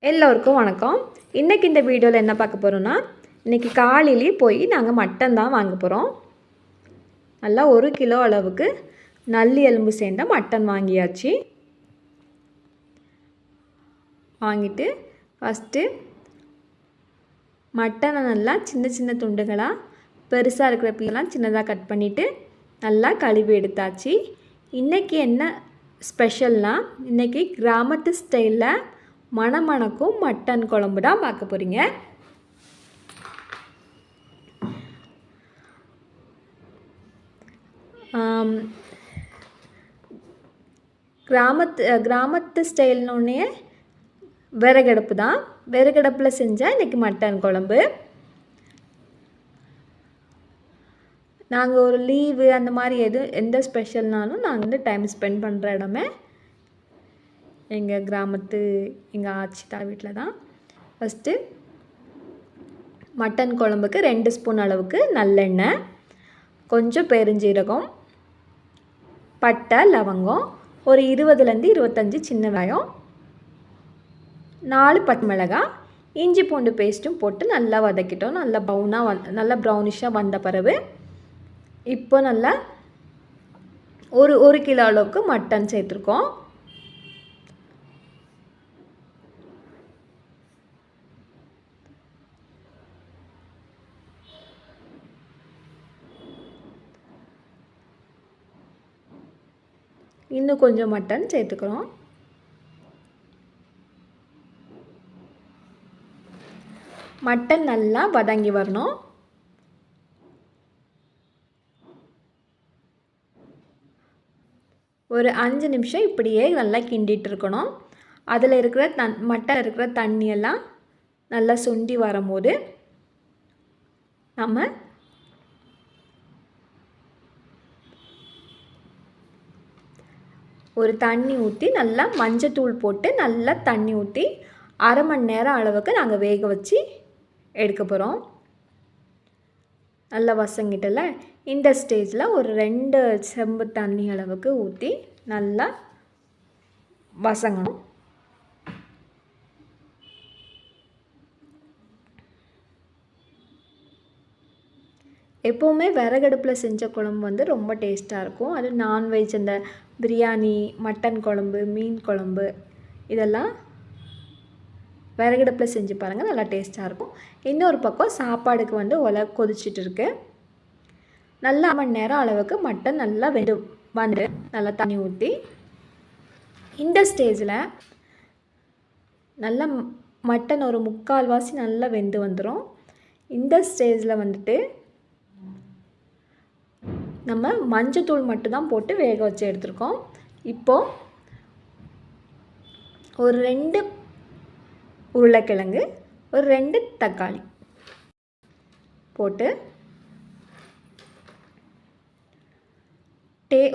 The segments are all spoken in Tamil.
எல்லோருக்கும் வணக்கம். இன்றைக்கி இந்த வீடியோவில் என்ன பார்க்க போகிறோன்னா, இன்றைக்கி காலையிலே போய் நாங்கள் மட்டன் தான் வாங்க போகிறோம். நல்லா 1 கிலோ அளவுக்கு நல்லி எலும்பு சேர்ந்த மட்டன் வாங்கியாச்சு. வாங்கிட்டு ஃபஸ்ட்டு மட்டனை நல்லா சின்ன சின்ன துண்டுகளாக, பெருசாக இருக்கிற பீலாம் சின்னதாக கட் பண்ணிவிட்டு நல்லா கழுவி எடுத்தாச்சு. இன்றைக்கி என்ன ஸ்பெஷல்னால், இன்றைக்கி கிராமத்து ஸ்டைலில் மணமணக்கும் மட்டன் குழம்பு தான் பார்க்க போகிறீங்க. கிராமத்து ஸ்டைல்னோடனே விறகடுப்பு தான். விறகடுப்பில் செஞ்சால் இன்றைக்கி மட்டன் குழம்பு. நாங்கள் ஒரு லீவு அந்த மாதிரி எந்த ஸ்பெஷல்னாலும் நாங்கள் டைம் ஸ்பெண்ட் பண்ணுற இடமே எங்கள் ஆச்சி வீட்டில் தான். ஃபஸ்ட்டு மட்டன் குழம்புக்கு 2 ஸ்பூன் அளவுக்கு நல்லெண்ணெய், கொஞ்சம் பெருஞ்சீரகம், பட்டை, லவங்கம், ஒரு 20லேருந்து 25 சின்ன வெங்காயம், 4 பச்சை மிளகாய், இஞ்சி பூண்டு பேஸ்ட்டும் போட்டு நல்லா வதக்கிட்டோம். நல்லா ப்ரௌனிஷாக வந்த பிறகு இப்போ நல்லா ஒரு கிலோ அளவுக்கு மட்டன் சேர்த்துருக்கோம். இன்னும் கொஞ்சம் மட்டன் சேர்த்துக்கிறோம். மட்டன் நல்லா வதங்கி வரணும். ஒரு 5 நிமிஷம் இப்படியே நல்லா கிண்டிகிட்டு இருக்கணும். அதில் இருக்கிற மட்டன் இருக்கிற தண்ணியெல்லாம் நல்லா சுண்டி வரும்போது நம்ம ஒரு தண்ணி ஊற்றி நல்லா மஞ்சத்தூள் போட்டு நல்லா தண்ணி ஊற்றி 1/2 மணி நேரம் அளவுக்கு நாங்கள் வேக வச்சு எடுக்க போகிறோம். நல்லா வசங்கிட்டல, இந்த ஸ்டேஜில் ஒரு 2 செம்பு தண்ணி அளவுக்கு ஊற்றி நல்லா வசங்கணும். எப்போவுமே விறகடுப்பில் செஞ்ச குழம்பு ரொம்ப டேஸ்ட்டாக இருக்கும். அது நான்வெஜ், அந்த பிரியாணி, மட்டன் குழம்பு, மீன் குழம்பு இதெல்லாம் விறகடுப்பில் செஞ்சு பாருங்கள், நல்லா டேஸ்ட்டாக இருக்கும். இன்னொரு பக்கம் சாப்பாடுக்கு ஒலை கொதிச்சிட்டு இருக்கு. நல்லா 1 மணி நேரம் அளவுக்கு மட்டன் நல்லா வந்து நல்லா தண்ணி ஊற்றி, இந்த ஸ்டேஜில் நல்லா மட்டன் ஒரு 3/4 வாசி நல்லா வெந்து வந்துடும். இந்த ஸ்டேஜில் நம்ம மஞ்சத்தூள் மட்டும்தான் போட்டு வேக வச்சு எடுத்துருக்கோம். இப்போது ஒரு 2 உருளைக்கிழங்கு, ஒரு 2 தக்காளி போட்டு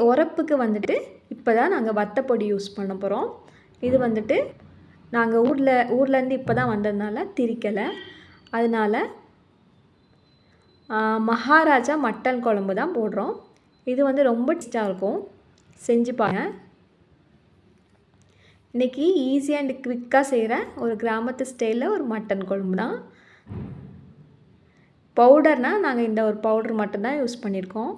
உரப்புக்கு இப்போ தான் நாங்கள் வத்தப்பொடி யூஸ் பண்ண போகிறோம். இது நாங்கள் ஊர்லேருந்து இப்போ தான் வந்ததுனால திரிக்கலை. அதனால் மகாராஜா மட்டன் குழம்பு தான் போடுறோம். இது ரொம்ப டேஸ்ட்டாக இருக்கும், செஞ்சு பாருங்க. இன்றைக்கி ஈஸியாக அண்ட் குவிக்காக செய்கிற ஒரு கிராமத்து ஸ்டைலில் ஒரு மட்டன் குழம்பு தான். பவுடர்னால் நாங்கள் இந்த ஒரு பவுடர் மட்டும்தான் யூஸ் பண்ணியிருக்கோம்.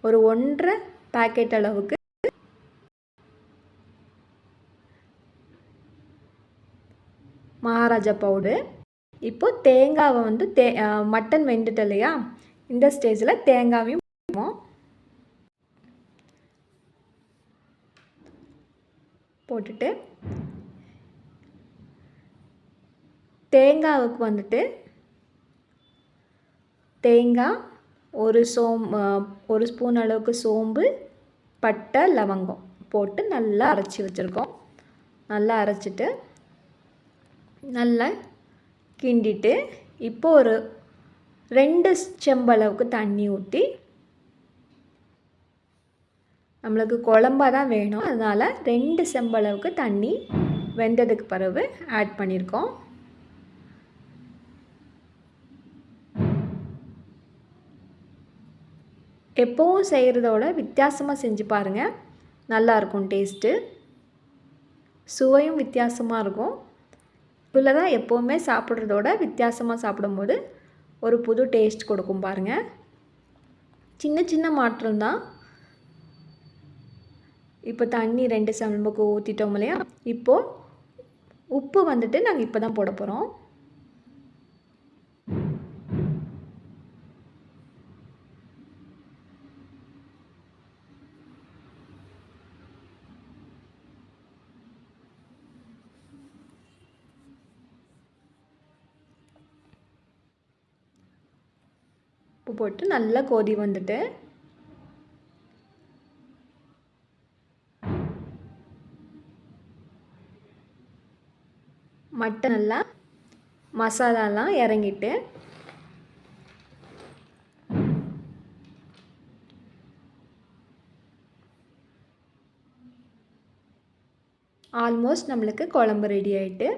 ஒரு 1.5 பேக்கெட் அளவுக்கு மகாராஜா பவுடர். இப்போது தேங்காவை மட்டன் வெந்துட்டு இல்லையா, இந்த ஸ்டேஜில் தேங்காவையும் போட்டுட்டு, தேங்காவுக்கு தேங்காய், ஒரு ஸ்பூன் அளவுக்கு சோம்பு, பட்டை, லவங்கம் போட்டு நல்லா அரைச்சி வச்சுருக்கோம். நல்லா அரைச்சிட்டு நல்லா கிண்டிட்டு, இப்போ ஒரு 2 செம்பு அளவுக்கு தண்ணி ஊற்றி, நம்மளுக்கு குழம்பாக தான் வேணும், அதனால் 2 செம்பு அளவுக்கு தண்ணி வெந்ததுக்கு பிறகு ஆட் பண்ணியிருக்கோம். எப்போவும் செய்கிறதோட வித்தியாசமாக செஞ்சு பாருங்கள், நல்லாயிருக்கும் டேஸ்ட்டு. சுவையும் வித்தியாசமாக இருக்கும். ரெகுலராக எப்போவுமே சாப்பிட்றதோட வித்தியாசமாக சாப்பிடும்போது ஒரு புது டேஸ்ட் கொடுக்கும் பாருங்கள். சின்ன சின்ன மாற்றம் தான். இப்போ தண்ணி 2 செம்புக்கு ஊற்றிட்டோம் இல்லையா, இப்போது உப்பு வந்துட்டு நாங்கள் இப்போ தான் போட போகிறோம். உப்பு போட்டு நல்லா கொதி வந்துட்டு மட்டன் நல்லா மசாலாலாம் இறங்கிட்டு ஆல்மோஸ்ட் நம்மளுக்கு குழம்பு ரெடி ஆகிட்டு,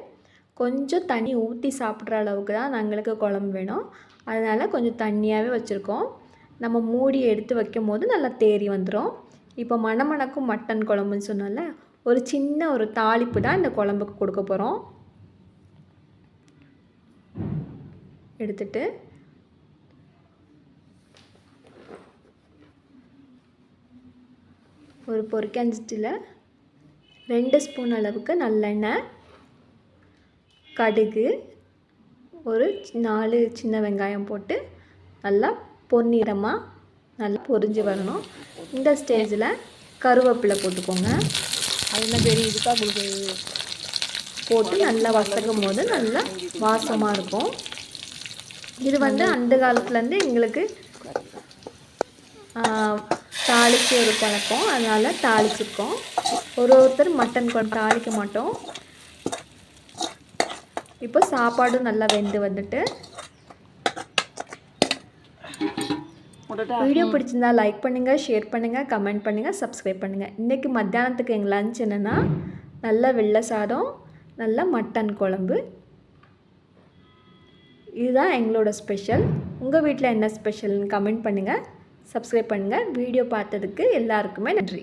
கொஞ்சம் தண்ணி ஊற்றி சாப்பிட்ற அளவுக்கு தான் எங்களுக்கு குழம்பு வேணும். அதனால் கொஞ்சம் தண்ணியாகவே வச்சுருக்கோம். நம்ம மூடி எடுத்து வைக்கும் போது நல்லா தேறி வந்துடும். இப்போ மணமணக்கும் மட்டன் குழம்புன்னு சொன்னால ஒரு சின்ன ஒரு தாளிப்பு தான் இந்த குழம்புக்கு கொடுக்க போகிறோம். எடுத்துட்டு ஒரு பொரிக்கஞ்சிட்டில் 2 ஸ்பூன் அளவுக்கு நல்லெண்ணெய், கடுகு, ஒரு 4 சின்ன வெங்காயம் போட்டு நல்லா பொன்னிறமாக நல்லா பொரிஞ்சு வரணும். இந்த ஸ்டேஜில் கருவேப்பிலை போட்டுக்கோங்க. அதெல்லாம் பெரிய இதுக்காக கொடுக்குறது போட்டு நல்லா வதக்கும் போது நல்லா வாசமாக இருக்கும். இது அந்த காலத்துலேருந்து எங்களுக்கு தாளித்து ஒரு பழக்கம், அதனால் தாளிச்சிருக்கோம். ஒருத்தர் மட்டன் குழம்பு தாளிக்க மாட்டோம். இப்போ சாப்பாடும் நல்லா வெந்து வந்துட்டு, வீடியோ பிடிச்சிருந்தா லைக் பண்ணுங்கள், ஷேர் பண்ணுங்கள், கமெண்ட் பண்ணுங்கள், சப்ஸ்கிரைப் பண்ணுங்கள். இன்றைக்கி மத்தியானத்துக்கு எங்கள் லஞ்ச் என்னென்னா நல்ல வெள்ளை சாதம், நல்ல மட்டன் குழம்பு. இதுதான் எங்களோட ஸ்பெஷல். உங்கள் வீட்டில் என்ன ஸ்பெஷல்னு கமெண்ட் பண்ணுங்கள், சப்ஸ்கிரைப் பண்ணுங்கள். வீடியோ பார்த்ததுக்கு எல்லாருக்குமே நன்றி.